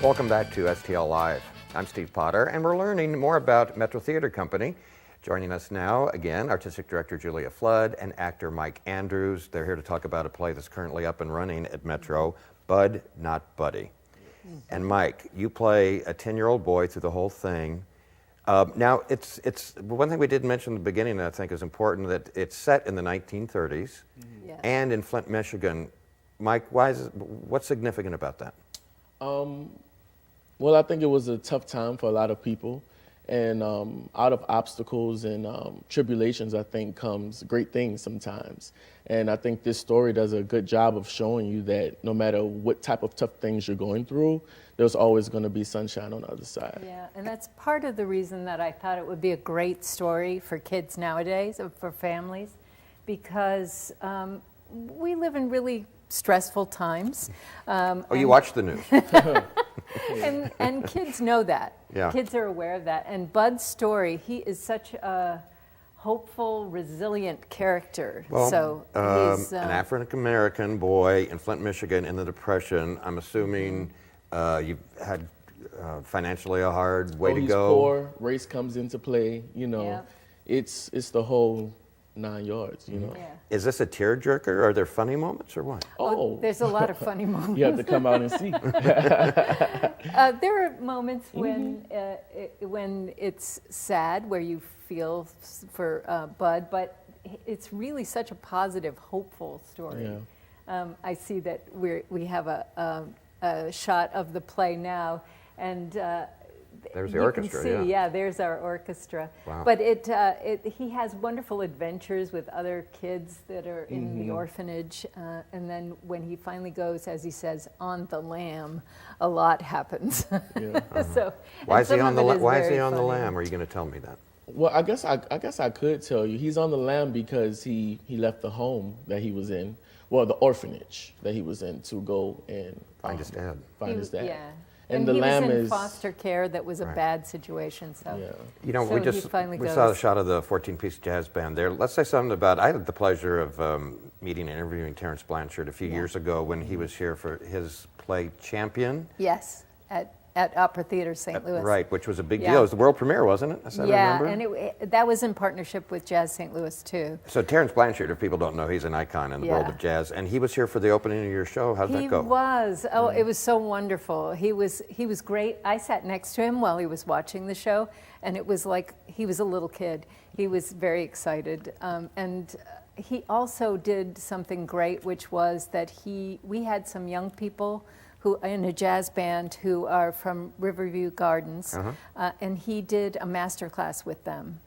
Welcome back to STL Live. I'm Steve Potter, and we're learning more about Metro Theater Company. Joining us now, again, Artistic Director Julia Flood and actor Myke Andrews. They're here to talk about a play that's currently up and running at Metro, Bud, Not Buddy. And Myke, you play a 10-year-old boy through the whole thing. Now, it's one thing we didn't mention in the beginning that I think is important, that it's set in the 1930s Yes. and in Flint, Michigan. Myke, what's significant about that? Well, I think it was a tough time for a lot of people, and out of obstacles and tribulations, I think, comes great things sometimes. And I think this story does a good job of showing you that no matter what type of tough things you're going through, there's always going to be sunshine on the other side. Yeah, and that's part of the reason that I thought it would be a great story for kids nowadays, or for families, because we live in really stressful times. You watch the news. And kids know that. Yeah. Kids are aware of that. And Bud's story, he is such a hopeful, resilient character. Well, so he's an African-American boy in Flint, Michigan in the Depression. I'm assuming you've had financially a hard way to He's go. poor, race comes into play, you know. Yeah. It's the whole 9 yards, you know. Yeah. Is this a tearjerker? Are there funny moments or what? There's a lot of funny moments. You have to come out and see. There are moments when it's sad, where you feel for Bud, but it's really such a positive, hopeful story. Yeah. I see that we have a shot of the play now, and There's the you orchestra, can see, yeah. there's our orchestra. Wow. But he has wonderful adventures with other kids that are in the orphanage, and then when he finally goes, as he says, on the lam, a lot happens. Yeah. So, Why and is he some on of the it is Why is he very on the funny. lam? Are you going to tell me that? Well, I guess I could tell you. He's on the lam because he left the home that he was in, well, the orphanage that he was in, to go and Find his dad. Find his dad. Yeah. And the he lamb was in is foster care. That was a Right. bad situation. So, Yeah. You know, So we he finally saw a goes. shot of the 14-piece jazz band there. Let's say something about. I had the pleasure of meeting and interviewing Terence Blanchard a few years ago when he was here for his play Champion. yes, at Opera Theater St. Louis. Right, which was a big Yeah. deal. It was the world premiere, wasn't it? As I Yeah, remember. and that was in partnership with Jazz St. Louis too. So Terence Blanchard, if people don't know, he's an icon in the world Yeah. of jazz, and he was here for the opening of your show. How did He that go? was. Oh, it was so wonderful. He was great. I sat next to him while he was watching the show, and it was like he was a little kid. He was very excited, and he also did something great, which was that we had some young people who in a jazz band who are from Riverview Gardens, and he did a master class with them.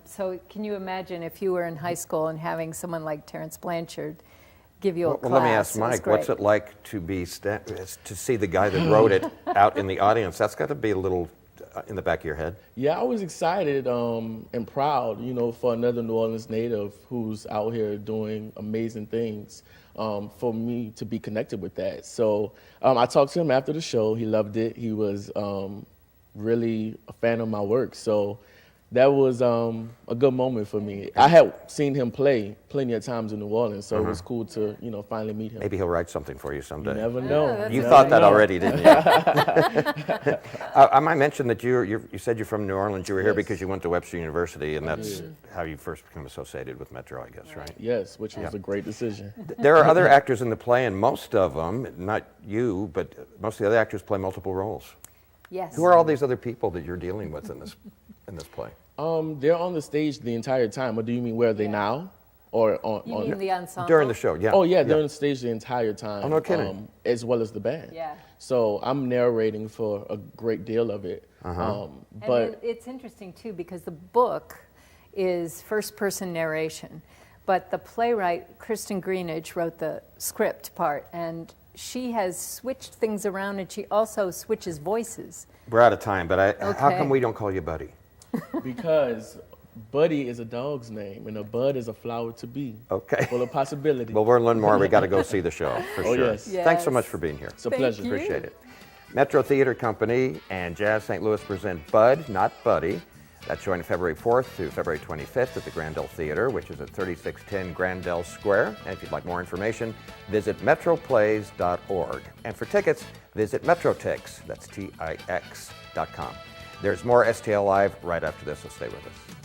So can you imagine if you were in high school and having someone like Terence Blanchard give you a class? Well, let me ask It was Myke, what's great. it like to see the guy that wrote it out in the audience? That's got to be a little in the back of your head. Yeah, I was excited and proud, you know, for another New Orleans native who's out here doing amazing things, for me to be connected with that. So I talked to him after the show. He loved it. He was really a fan of my work. So that was a good moment for me. I had seen him play plenty of times in New Orleans, so it was cool to, you know, finally meet him. Maybe he'll write something for you You someday. never know. that's You Yeah. thought that already, didn't you? I might mention that you said you're from New Orleans. You were here Yes. because you went to Webster University, and that's how you first became associated with Metro, I guess, right? Yes, which was a great decision. There are other actors in the play, and most of them, not you, but most of the other actors play multiple roles. Yes. Who are all these other people that you're dealing with in this play? They're on the stage the entire time. Or do you mean where are they now? Or on? You mean the ensemble? During the show, yeah. Oh yeah, they're on the stage the entire time. Oh, no kidding. As well as the band. Yeah. So I'm narrating for a great deal of it. And But it's interesting too because the book is first-person narration, but the playwright Kristen Greenidge wrote the script part, and she has switched things around, and she also switches voices. We're out of time, but how Okay. come we don't call you Buddy? because Buddy is a dog's name and a bud is a flower to be. Okay. Full of possibility. Well, we're learning more. We got to go see the show for Oh, sure. yes. Thanks so Yes. much for being here. It's a Thank pleasure. you. Appreciate it. Metro Theater Company and Jazz St. Louis present Bud, Not Buddy. That's showing February 4th through February 25th at the Grandel Theater, which is at 3610 Grandel Square. And if you'd like more information, visit metroplays.org. And for tickets, visit Metrotix, that's Tix.com. There's more STL Live right after this, so stay with us.